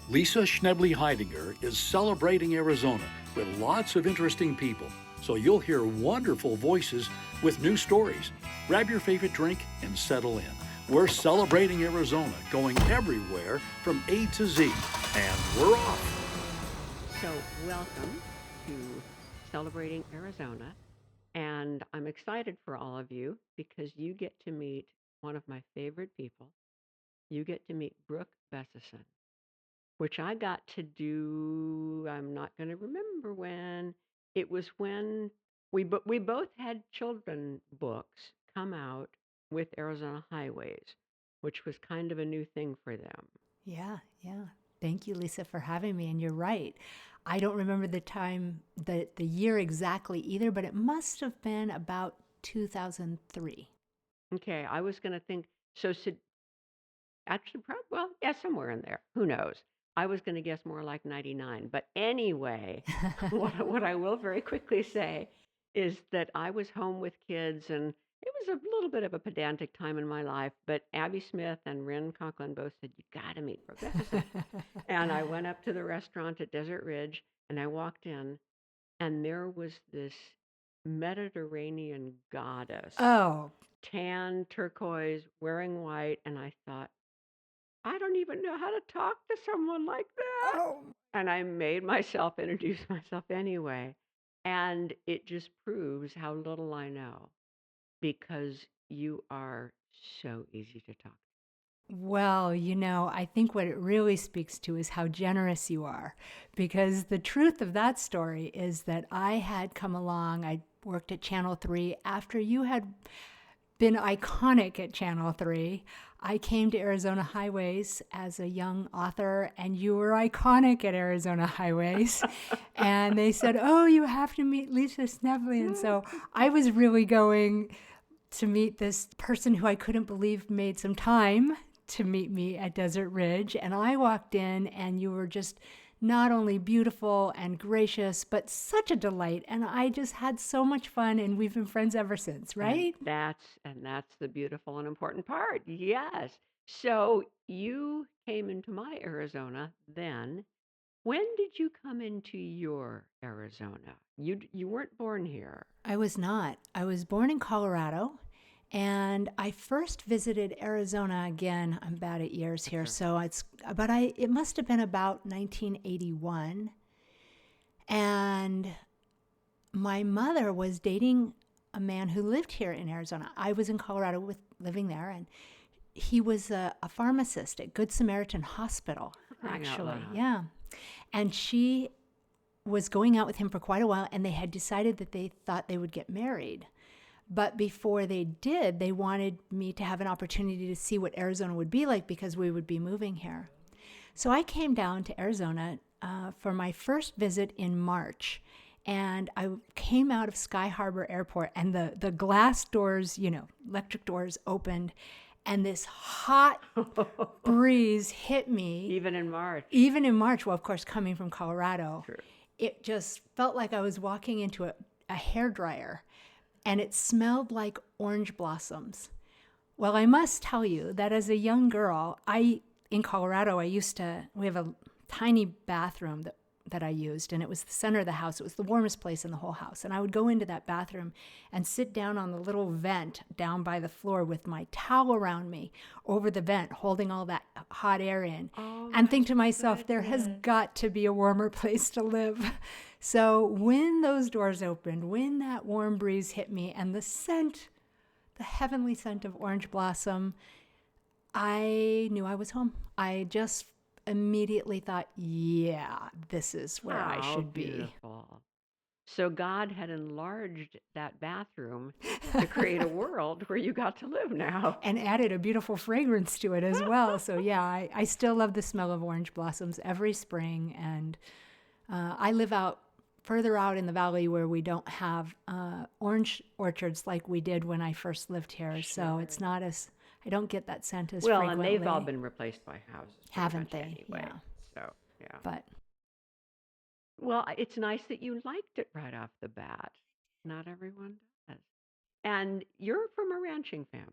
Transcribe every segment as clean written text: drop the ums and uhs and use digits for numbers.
Lisa Schnebly Heidinger is celebrating Arizona with lots of interesting people, so you'll hear wonderful voices with new stories. Grab your favorite drink and settle in. We're celebrating Arizona, going everywhere from A to Z, and we're off. So, welcome to Celebrating Arizona. And I'm excited for all of you because you get to meet one of my favorite people. You get to meet Brooke Bessison, which I got to do, I'm not going to remember when. It was when we both had children books come out with Arizona Highways, which was kind of a new thing for them. Yeah. Thank you, Lisa, for having me. And you're right. I don't remember the time, the year exactly either, but it must have been about 2003. Okay, I was going to think, actually, probably, well, yeah, somewhere in there. Who knows? I was going to guess more like 99. But anyway, what I will very quickly say is that I was home with kids, and it was a little bit of a pedantic time in my life. But Abby Smith and Ren Conklin both said, "You got to meet Brooke Bessison." And I went up to the restaurant at Desert Ridge, and I walked in, and there was this Mediterranean goddess, Oh, tan turquoise, wearing white, and I thought, I don't even know how to talk to someone like that. oh, And I made myself introduce myself anyway. And it just proves how little I know because you are so easy to talk well, I think what it really speaks to is how generous you are. Because the truth of that story is that I had come along, I worked at Channel 3 after you had been iconic at Channel 3. I came to Arizona Highways as a young author, and you were iconic at Arizona Highways. And they said, "Oh, you have to meet Lisa Schnebly." And so I was really going to meet this person who I couldn't believe made some time to meet me at Desert Ridge. And I walked in, and you were just not only beautiful and gracious, but such a delight. And I just had so much fun, and we've been friends ever since, right? And that's the beautiful and important part. Yes. So you came into my Arizona then. When did you come into your Arizona? You weren't born here. I was not. I was born in Colorado, and I first visited Arizona again. I'm bad at years here, Sure. so it must have been about 1981. And my mother was dating a man who lived here in Arizona. I was in Colorado living there, and he was a pharmacist at Good Samaritan Hospital, Crying out actually. loud. Yeah. And she was going out with him for quite a while, and they had decided that they thought they would get married. But before they did, they wanted me to have an opportunity to see what Arizona would be like because we would be moving here. So I came down to Arizona for my first visit in March. And I came out of Sky Harbor Airport, and the glass doors, electric doors opened, and this hot breeze hit me. Even in March. Even in March, well, of course, coming from Colorado, True. it just felt like I was walking into a hairdryer, and it smelled like orange blossoms. Well, I must tell you that as a young girl, in Colorado, we have a tiny bathroom that I used, and it was the center of the house. It was the warmest place in the whole house. And I would go into that bathroom and sit down on the little vent down by the floor with my towel around me over the vent, holding all that hot air in, and think to myself, there has got to be a warmer place to live. So when those doors opened, when that warm breeze hit me, and the heavenly scent of orange blossom, I knew I was home. I just immediately thought, yeah, this is where I should be. Beautiful. So God had enlarged that bathroom to create a world where you got to live now. And added a beautiful fragrance to it as well. So yeah, I still love the smell of orange blossoms every spring. And I live further out in the valley where we don't have orange orchards like we did when I first lived here. So it's not I don't get that scent as Well, frequently. and they've all been replaced by houses. Haven't they? Anyway. Yeah. So, yeah. But Well, it's nice that you liked it right off the bat. Not everyone does. And you're from a ranching family.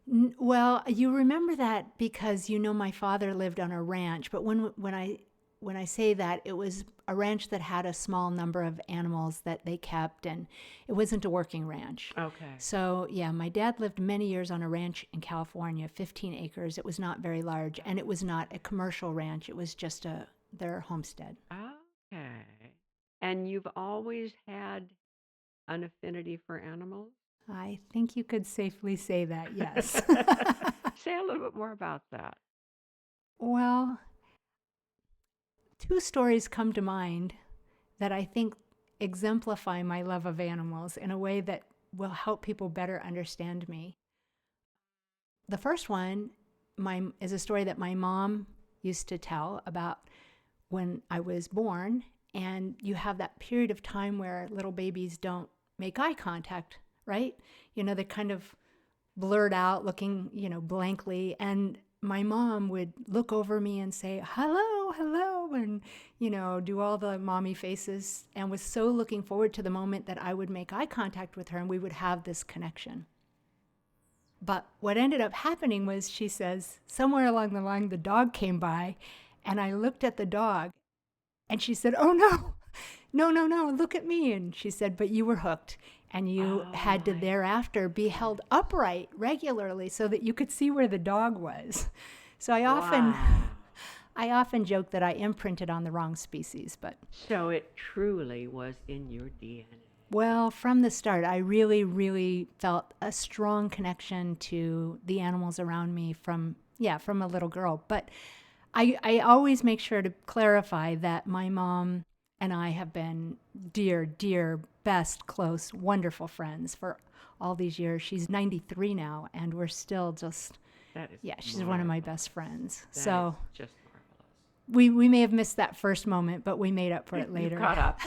Well, you remember that because you know my father lived on a ranch, but when I say that, it was a ranch that had a small number of animals that they kept, and it wasn't a working ranch. Okay. So, yeah, my dad lived many years on a ranch in California, 15 acres. It was not very large, and it was not a commercial ranch. It was just their homestead. Okay. And you've always had an affinity for animals? I think you could safely say that, yes. Say a little bit more about that. Well, two stories come to mind that I think exemplify my love of animals in a way that will help people better understand me. The first one is a story that my mom used to tell about when I was born, and you have that period of time where little babies don't make eye contact, right? They're kind of blurred out, looking, blankly, and my mom would look over me and say, hello, hello, and, do all the mommy faces, and was so looking forward to the moment that I would make eye contact with her and we would have this connection. But what ended up happening was, she says, somewhere along the line, the dog came by, and I looked at the dog, and she said, oh, no, no, no, no, look at me. And she said, but you were hooked, and you had to thereafter be held upright regularly so that you could see where the dog was. So I often joke that I imprinted on the wrong species, but... So it truly was in your DNA. Well, from the start, I really, really felt a strong connection to the animals around me from a little girl. But I always make sure to clarify that my mom and I have been dear, dear, best, close, wonderful friends for all these years. She's 93 now, and we're still just, she's one of my best friends. That is just marvelous. We may have missed that first moment, but we made up for it later. You caught up.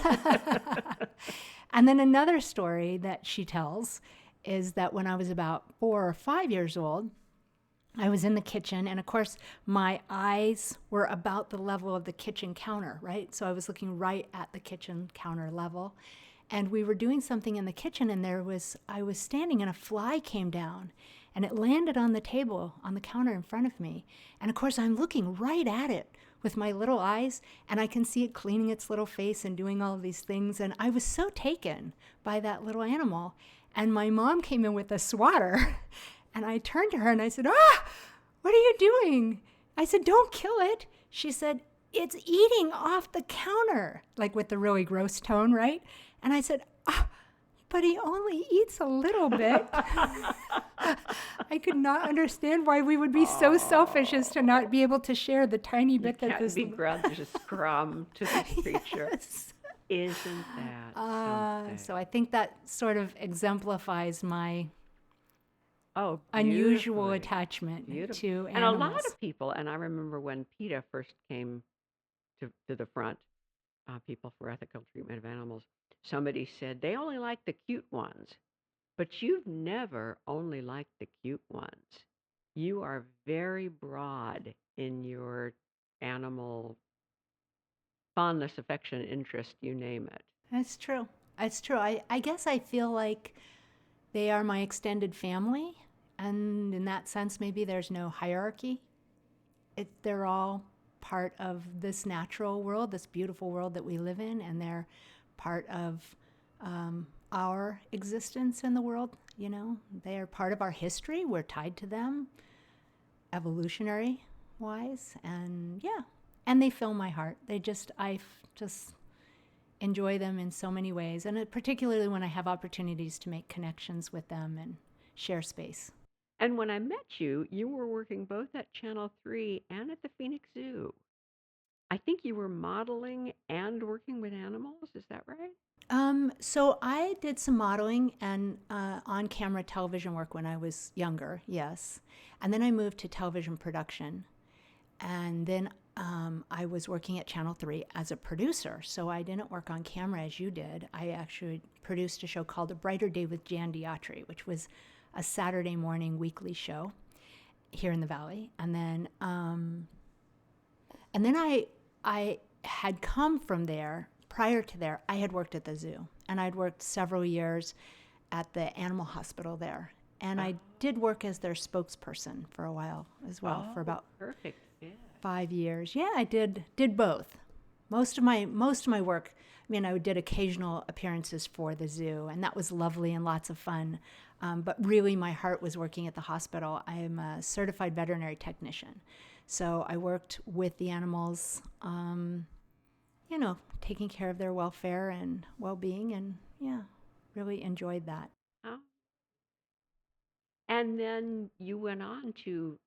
And then another story that she tells is that when I was about 4 or 5 years old, I was in the kitchen, and of course my eyes were about the level of the kitchen counter, right? So I was looking right at the kitchen counter level, and we were doing something in the kitchen, and I was standing, and a fly came down, and it landed on the table on the counter in front of me. And of course I'm looking right at it with my little eyes, and I can see it cleaning its little face and doing all of these things. And I was so taken by that little animal. And my mom came in with a swatter, and I turned to her and I said, what are you doing? I said, don't kill it. She said, it's eating off the counter, like with the really gross tone, right? And I said, but he only eats a little bit. I could not understand why we would be so selfish as to not be able to share the tiny bit that this... You can't begrudge a scrum to this creature. Yes. Isn't that something? So I think that sort of exemplifies my unusual attachment to animals. And a lot of people, and I remember when PETA first came to the front, People for Ethical Treatment of Animals, somebody said they only like the cute ones. But you've never only liked the cute ones. You are very broad in your animal fondness, affection, interest, you name it. That's true. That's true. I guess I feel like they are my extended family. And in that sense, maybe there's no hierarchy. They're all part of this natural world, this beautiful world that we live in, and they're part of our existence in the world. They are part of our history. We're tied to them evolutionary wise, and they fill my heart. I just enjoy them in so many ways, and particularly when I have opportunities to make connections with them and share space. And when I met you, you were working both at Channel 3 and at the Phoenix Zoo. I think you were modeling and working with animals. Is that right? So I did some modeling and on-camera television work when I was younger, yes. And then I moved to television production. And then I was working at Channel 3 as a producer. So I didn't work on camera as you did. I actually produced a show called A Brighter Day with Jan Diatri, which was a Saturday morning weekly show here in the Valley. And then I had come from there. Prior to there, I had worked at the zoo, and I'd worked several years at the animal hospital there. And I did work as their spokesperson for a while as well, for about perfect. Yeah. 5 years. Yeah, I did both. Most of my work, I mean, I did occasional appearances for the zoo, and that was lovely and lots of fun. But really, my heart was working at the hospital. I am a certified veterinary technician. So I worked with the animals, taking care of their welfare and well-being, and yeah, really enjoyed that. Oh. And then you went on to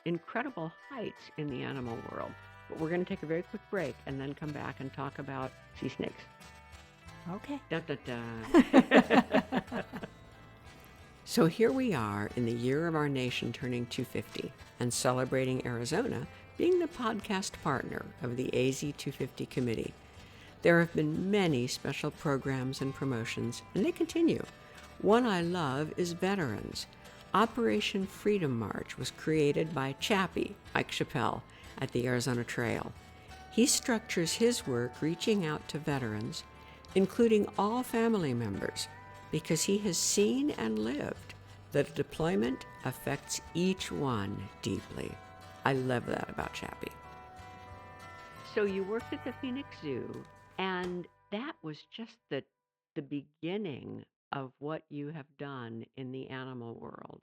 incredible heights in the animal world. But we're going to take a very quick break and then come back and talk about sea snakes. Okay. Dun, dun, dun. So here we are in the year of our nation turning 250 and celebrating Arizona being the podcast partner of the AZ 250 committee. There have been many special programs and promotions, and they continue. One I love is Veterans. Operation Freedom March was created by Chappie, Mike Chappelle, at the Arizona Trail. He structures his work reaching out to veterans, including all family members, because he has seen and lived that deployment affects each one deeply. I love that about Chappie. So you worked at the Phoenix Zoo, and that was just the beginning of what you have done in the animal world.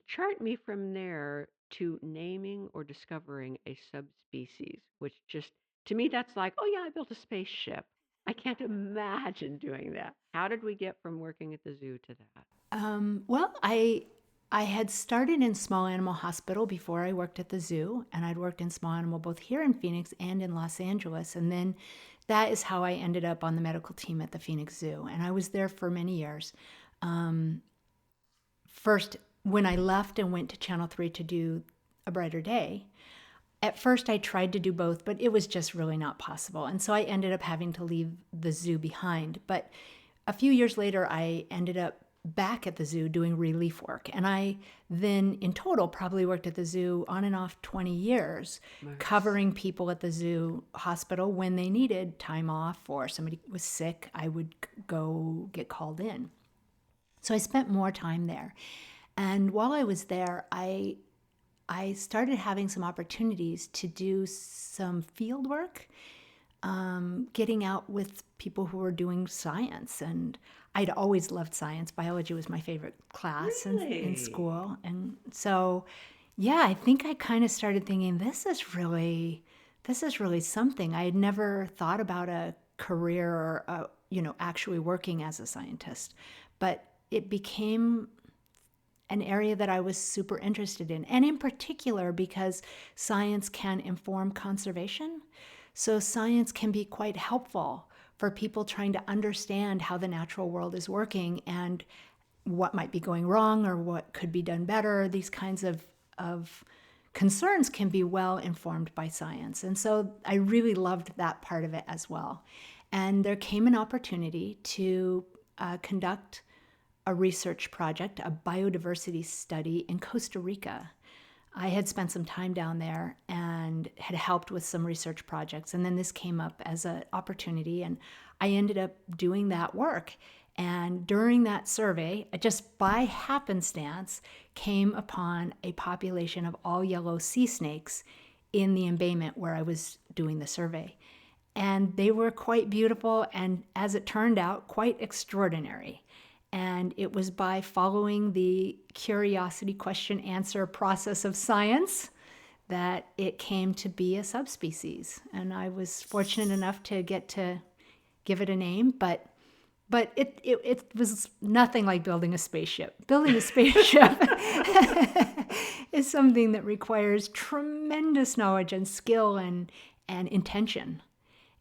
Chart me from there to naming or discovering a subspecies, which just, to me, that's like, oh yeah, I built a spaceship. I can't imagine doing that. How did we get from working at the zoo to that? Well, I had started in small animal hospital before I worked at the zoo, and I'd worked in small animal both here in Phoenix and in Los Angeles. And then that is how I ended up on the medical team at the Phoenix Zoo. And I was there for many years. First, when I left and went to Channel 3 to do A Brighter Day, at first I tried to do both, but it was just really not possible. And so I ended up having to leave the zoo behind. But a few years later, I ended up back at the zoo doing relief work. And I then, in total, probably worked at the zoo on and off 20 years, nice, covering people at the zoo hospital when they needed time off or somebody was sick. I would go get called in. So I spent more time there. And while I was there, I started having some opportunities to do some field work, getting out with people who were doing science. And I'd always loved science. Biology was my favorite class in school. And so, yeah, I think I kind of started thinking, this is really something. I had never thought about a career or, actually working as a scientist. But it became an area that I was super interested in, and in particular because science can inform conservation. So science can be quite helpful for people trying to understand how the natural world is working and what might be going wrong or what could be done better. These kinds of concerns can be well informed by science. And so I really loved that part of it as well. And there came an opportunity to conduct a research project, a biodiversity study in Costa Rica. I had spent some time down there and had helped with some research projects. And then this came up as an opportunity, and I ended up doing that work. And during that survey, just by happenstance, came upon a population of all yellow sea snakes in the embayment where I was doing the survey. And they were quite beautiful and, as it turned out, quite extraordinary. And it was by following the curiosity question answer process of science that it came to be a subspecies. And I was fortunate enough to get to give it a name, but it was nothing like building a spaceship. Building a spaceship is something that requires tremendous knowledge and skill and intention.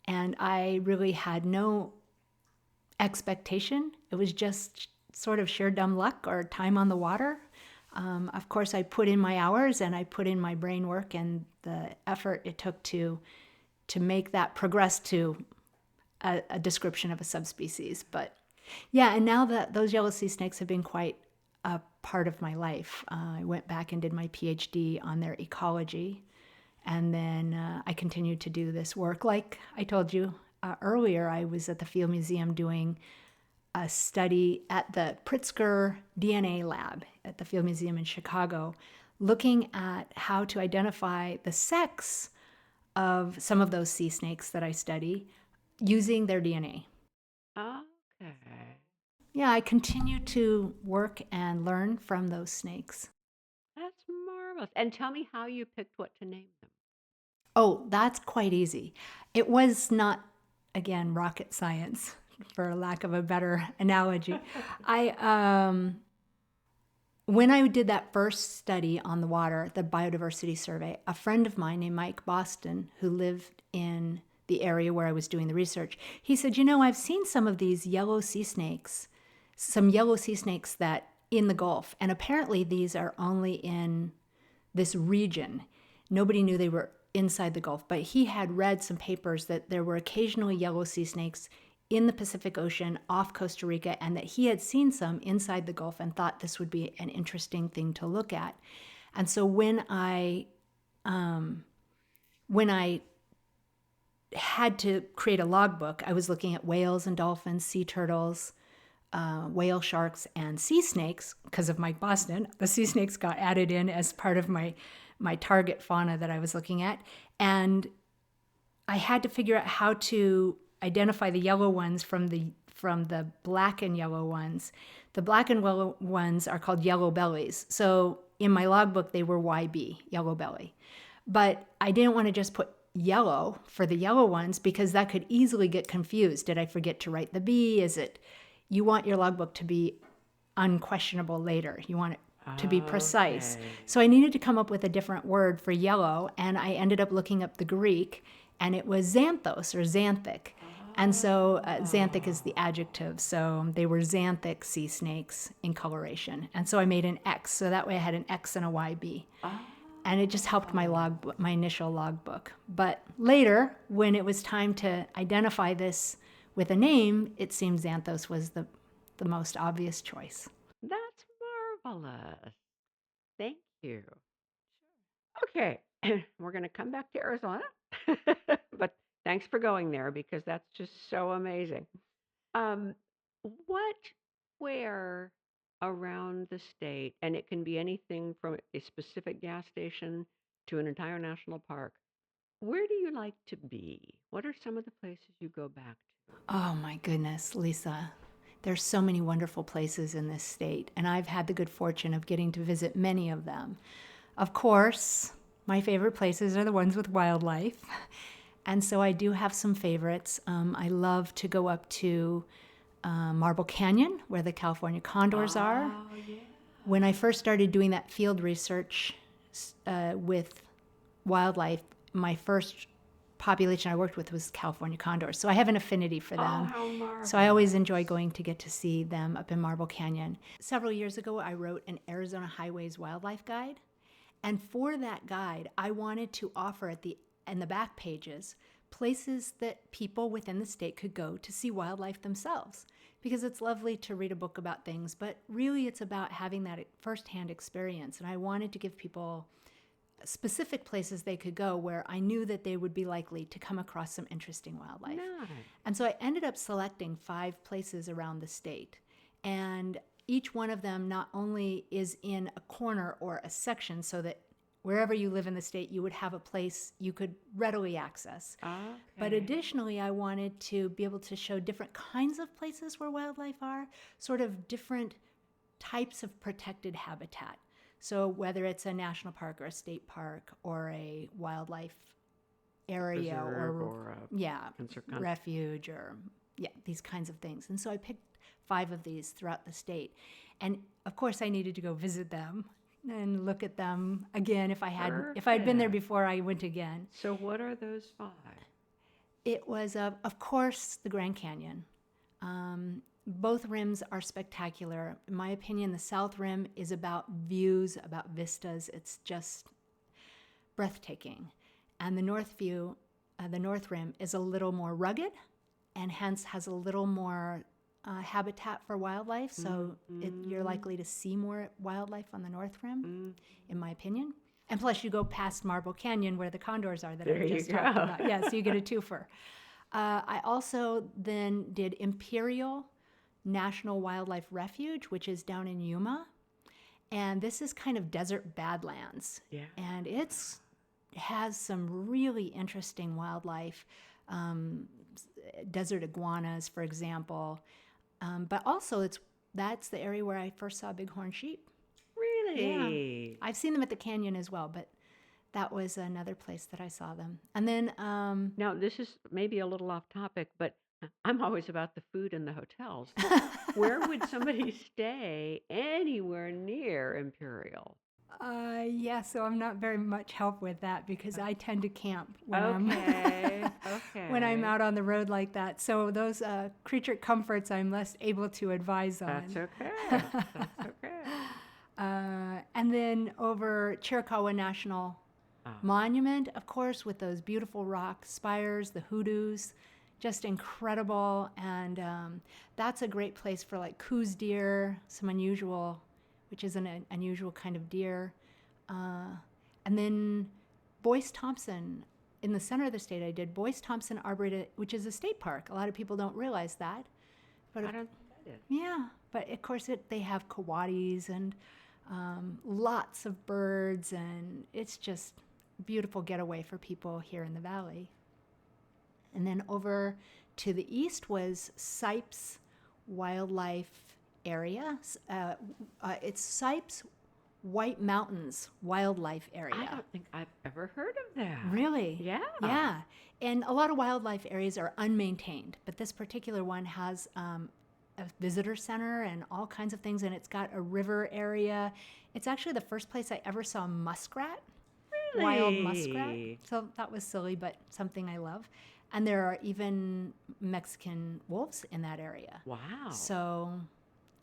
And I really had no expectation. It was just sort of sheer dumb luck or time on the water. Of course, I put in my hours and I put in my brain work and the effort it took to make that progress to a description of a subspecies. But yeah, and now that those yellow sea snakes have been quite a part of my life. I went back and did my PhD on their ecology, and then I continued to do this work. Like I told you earlier, I was at the Field Museum doing a study at the Pritzker DNA lab at the Field Museum in Chicago, looking at how to identify the sex of some of those sea snakes that I study using their DNA. Okay. Yeah, I continue to work and learn from those snakes. That's marvelous. And tell me how you picked what to name them. Oh, that's quite easy. It was not, again, rocket science, for lack of a better analogy. When I did that first study on the water, the biodiversity survey, a friend of mine named Mike Boston, who lived in the area where I was doing the research, he said, I've seen some of these yellow sea snakes, some yellow sea snakes that in the Gulf, and apparently these are only in this region. Nobody knew they were inside the Gulf, but he had read some papers that there were occasionally yellow sea snakes in the Pacific Ocean off Costa Rica, and that he had seen some inside the Gulf and thought this would be an interesting thing to look at. And so when I had to create a logbook, I was looking at whales and dolphins, sea turtles, whale sharks, and sea snakes. Because of Mike Boston, the sea snakes got added in as part of my target fauna that I was looking at. And I had to figure out how to identify the yellow ones from the black and yellow ones. The black and yellow ones are called yellow bellies. So in my logbook, they were YB, yellow belly. But I didn't want to just put yellow for the yellow ones because that could easily get confused. Did I forget to write the B? You want your logbook to be unquestionable later. You want it to be precise. Okay. So I needed to come up with a different word for yellow, and I ended up looking up the Greek, and it was xanthos or xanthic. And so xanthic is the adjective, so they were xanthic sea snakes in coloration. And so I made an X, so that way I had an X and a YB. And it just helped my initial logbook. But later, when it was time to identify this with a name, it seemed xanthos was the most obvious choice. That's marvelous. Thank you. Okay, we're going to come back to Arizona, but thanks for going there because that's just so amazing. Um, where around the state, and it can be anything from a specific gas station to an entire national park, where do you like to be? What are some of the places you go back to? Oh my goodness, Lisa. There's so many wonderful places in this state, and I've had the good fortune of getting to visit many of them. Of course, my favorite places are the ones with wildlife, and so I do have some favorites. I love to go up to Marble Canyon, where the California condors are. Oh, yeah. When I first started doing that field research with wildlife, my first population I worked with was California condors. So I have an affinity for Oh, them. how marvelous. So I always enjoy going to get to see them up in Marble Canyon. Several years ago, I wrote an Arizona Highways Wildlife Guide. And for that guide, I wanted to offer in the back pages places that people within the state could go to see wildlife themselves. Because it's lovely to read a book about things, but really it's about having that firsthand experience. And I wanted to give people specific places they could go where I knew that they would be likely to come across some interesting wildlife. Nice. And so I ended up selecting 5 places around the state. And each one of them not only is in a corner or a section so that wherever you live in the state, you would have a place you could readily access. Okay. But additionally, I wanted to be able to show different kinds of places where wildlife are, sort of different types of protected habitat. So whether it's a national park or a state park or a wildlife area Reserve or a refuge or these kinds of things. And so I picked 5 of these throughout the state. And of course I needed to go visit them and look at them again. If I'd been there before, I went again. So what are those 5? It was, of course, the Grand Canyon. Both rims are spectacular. In my opinion, the South Rim is about views, about vistas. It's just breathtaking. And the North Rim is a little more rugged and hence has a little more habitat for wildlife. So you're likely to see more wildlife on the North Rim, in my opinion. And plus you go past Marble Canyon where the condors are that I just talked about. Yeah, so you get a twofer. I also then did Imperial National Wildlife Refuge, which is down in Yuma. And this is kind of desert badlands. Yeah. And it has some really interesting wildlife, desert iguanas, for example. But also, that's the area where I first saw bighorn sheep. Really? Yeah. I've seen them at the canyon as well, but that was another place that I saw them. And then, Now, this is maybe a little off topic, but I'm always about the food in the hotels. Where would somebody stay anywhere near Imperial? yeah, so I'm not very much help with that because I tend to camp when Okay. when I'm Okay. out on the road like that. So those creature comforts, I'm less able to advise That's on. okay. That's okay. And then over Chiricahua National Oh, Monument, of course, with those beautiful rock spires, the hoodoos, just incredible. And that's a great place for like Coues deer, some unusual, which is an unusual kind of deer. And then Boyce Thompson, in the center of the state, I did Boyce Thompson Arboretum, which is a state park. A lot of people don't realize that. But I don't think I did. yeah, but of course they have coatis and lots of birds, and it's just beautiful getaway for people here in the valley. And then over to the east was Sipes Wildlife Area. It's Sipes White Mountains Wildlife I Area. don't think I've ever heard of that. Really? Yeah. Yeah. And a lot of wildlife areas are unmaintained, but this particular one has a visitor center and all kinds of things, and it's got a river area. It's actually the first place I ever saw muskrat, wild muskrat. Really? So that was silly, but something I love. And there are even Mexican wolves in that area. Wow. So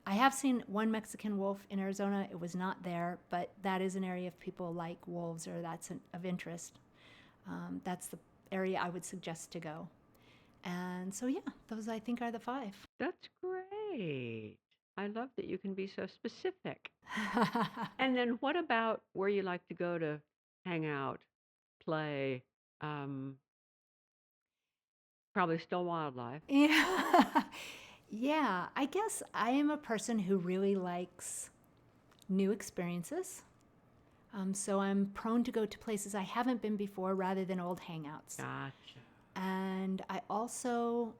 I have seen one Mexican wolf in Arizona. It was not there, but that is an area if people like wolves or that's of interest. That's the area I would suggest to go. And so, yeah, those I think are the 5. That's great. I love that you can be so specific. And then what about where you like to go to hang out, play? Um, Probably still wildlife. Yeah. Yeah, I guess I am a person who really likes new experiences. So I'm prone to go to places I haven't been before rather than old hangouts. Gotcha. And I also,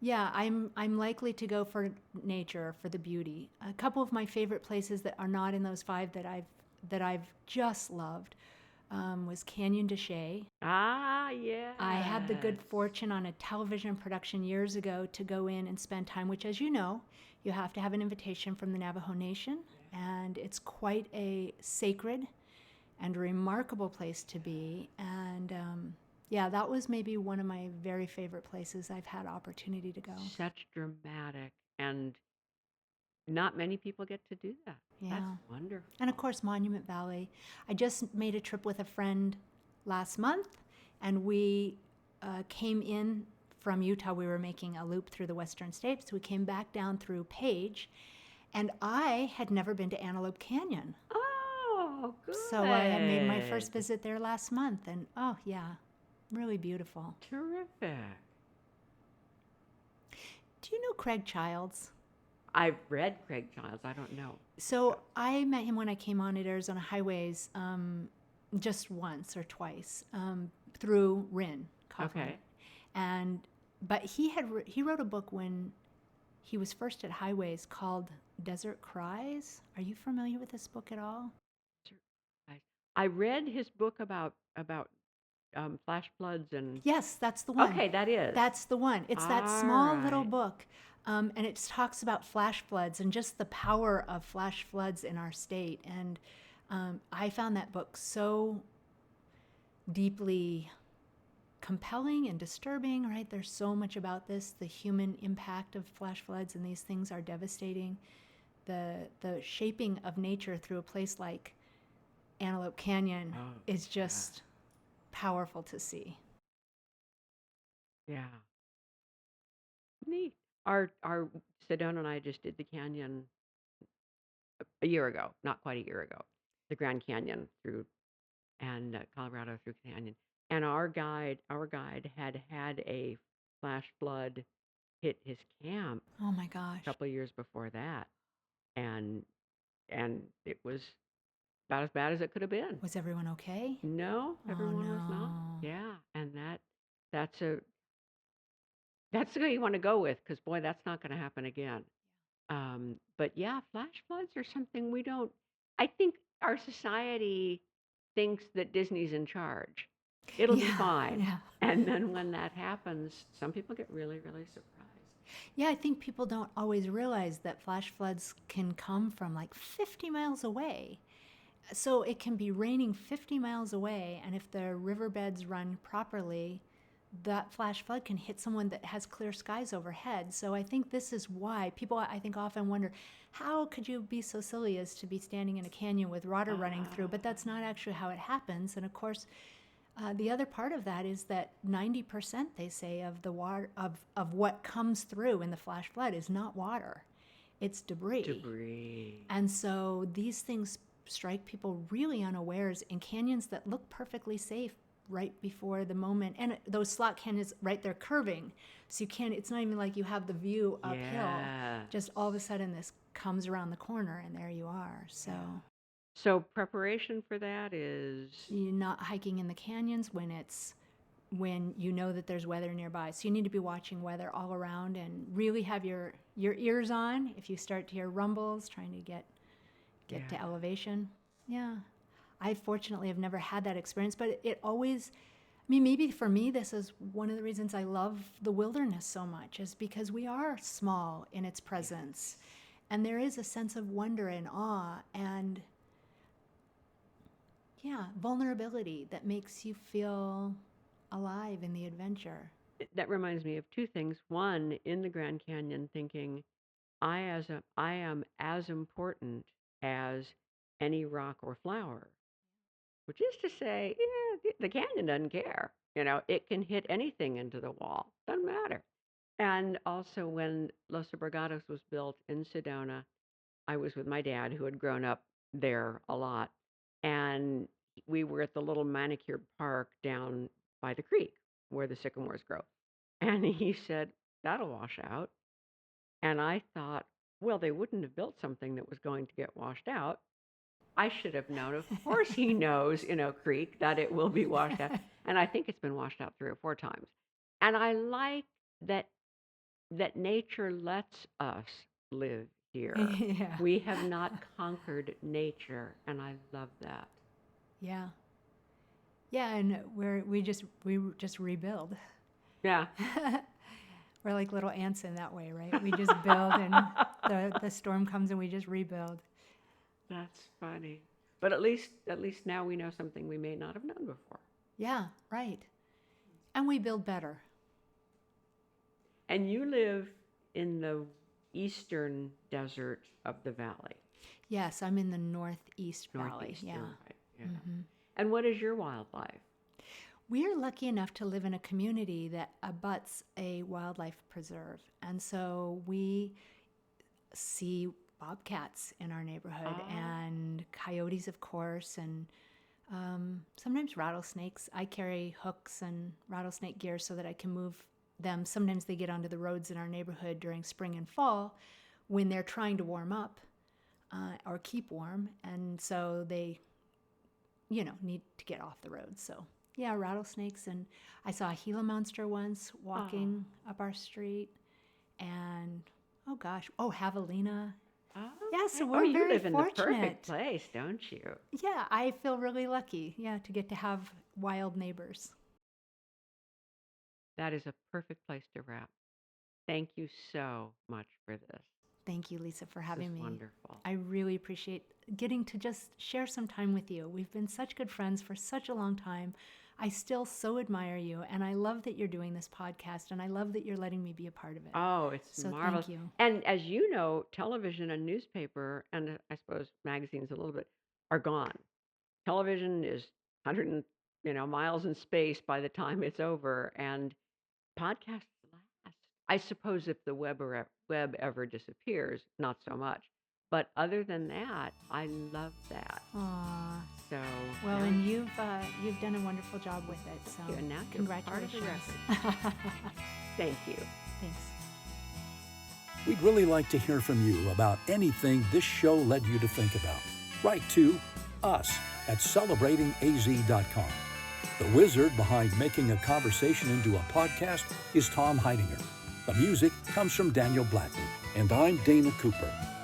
yeah, I'm likely to go for nature, for the beauty. A couple of my favorite places that are not in those 5 that I've just loved was Canyon de Chelly. Ah, yeah. I had the good fortune on a television production years ago to go in and spend time, which, as you know, you have to have an invitation from the Navajo Nation, and it's quite a sacred and remarkable place to be. And yeah, that was maybe one of my very favorite places I've had opportunity to go. Such dramatic, and not many people get to do that. Yeah. That's wonderful. And of course, Monument Valley. I just made a trip with a friend last month, and we came in from Utah. We were making a loop through the western states. We came back down through Page, and I had never been to Antelope Canyon. Oh, good. So I had made my first visit there last month, and oh, yeah, really beautiful. Terrific. Do you know Craig Childs? I've read Craig Childs. I don't know. So I met him when I came on at Arizona Highways just once or twice through Rin Kaufman. Okay. But he wrote a book when he was first at Highways called Desert Cries. Are you familiar with this book at all? I read his book about flash floods and. Yes, that's the one. Okay, that is. That's the one. It's that All small little right. book, and it talks about flash floods and just the power of flash floods in our state. And I found that book so deeply compelling and disturbing, right? There's so much about this, the human impact of flash floods, and these things are devastating. The shaping of nature through a place like Antelope Canyon is just powerful to see. Yeah. Neat. Our Sedona and I just did the canyon a year ago, not quite a year ago, the Grand Canyon through and Colorado through Canyon. And our guide had a flash flood hit his camp Oh my a gosh. couple of years before that, and it was about as bad as it could have been. Was everyone okay? No, Oh everyone was not. no. Yeah, and that's a that's the way you want to go with, because boy, that's not going to happen again. But yeah, flash floods are something we don't. I think our society thinks that Disney's in charge. It'll be Yeah, fine. yeah. And then when that happens, some people get really, really surprised. Yeah, I think people don't always realize that flash floods can come from like 50 miles away. So it can be raining 50 miles away, and if the riverbeds run properly, that flash flood can hit someone that has clear skies overhead. So I think this is why people, I think, often wonder, how could you be so silly as to be standing in a canyon with water running through? But that's not actually how it happens. And of course, the other part of that is that 90%, they say, of the water of what comes through in the flash flood is not water, it's debris. Debris. And so these things strike people really unawares in canyons that look perfectly safe right before the moment. And those slot canyons, right, they're curving. So you can't, it's not even like you have the view uphill. Yeah. Just all of a sudden this comes around the corner and there you are. So So preparation for that is you're not hiking in the canyons when you know that there's weather nearby. So you need to be watching weather all around and really have your ears on if you start to hear rumbles, trying to get to elevation. Yeah. I fortunately have never had that experience, but it always, I mean, maybe for me, this is one of the reasons I love the wilderness so much, is because we are small in its presence. And there is a sense of wonder and awe and, yeah, vulnerability that makes you feel alive in the adventure. that reminds me of two things. One, in the Grand Canyon, thinking I am as important as any rock or flower, which is to say, yeah, the canyon doesn't care. It can hit anything into the wall. Doesn't matter. And also, when Los Abrigados was built in Sedona, I was with my dad, who had grown up there a lot, and we were at the little manicured park down by the creek where the sycamores grow. And he said, "That'll wash out." And I thought, well, they wouldn't have built something that was going to get washed out. I should have known. Of course, he knows in Oak Creek that it will be washed out. And I think it's been washed out 3 or 4 times. And I like that nature lets us live here. Yeah. We have not conquered nature, and I love that. Yeah. Yeah, and we just rebuild. Yeah. We're like little ants in that way, right? We just build, and the storm comes, and we just rebuild. That's funny. But at least now we know something we may not have known before. Yeah, right. And we build better. And you live in the eastern desert of the valley. Yes, I'm in the Northeast Valley. Northeast, Yeah. you're right. Yeah. And what is your wildlife? We are lucky enough to live in a community that abuts a wildlife preserve. And so we see bobcats in our neighborhood and coyotes, of course, and sometimes rattlesnakes. I carry hooks and rattlesnake gear so that I can move them. Sometimes they get onto the roads in our neighborhood during spring and fall when they're trying to warm up or keep warm. And so they, need to get off the road. So yeah, rattlesnakes. And I saw a Gila monster once walking up our street. And javelina. Yeah, so we're you very live in fortunate. the perfect place, don't you? Yeah, I feel really lucky, to get to have wild neighbors. That is a perfect place to wrap. Thank you so much for this. Thank you, Lisa, for having me. Wonderful. I really appreciate getting to just share some time with you. We've been such good friends for such a long time. I still so admire you, and I love that you're doing this podcast, and I love that you're letting me be a part of it. Oh, it's So marvelous. thank you. And as you know, television and newspaper, and I suppose magazines a little bit, are gone. Television is 100 miles in space by the time it's over, and podcasts last. I suppose if the web ever disappears, not so much. But other than that, I love that. Aw. So Well, now- and you've done a wonderful job with it. So and now you're part of the congratulations. record. Thank you. Thanks. We'd really like to hear from you about anything this show led you to think about. Write to us at celebratingaz.com. The wizard behind making a conversation into a podcast is Tom Heidinger. The music comes from Daniel Blattman, and I'm Dana Cooper.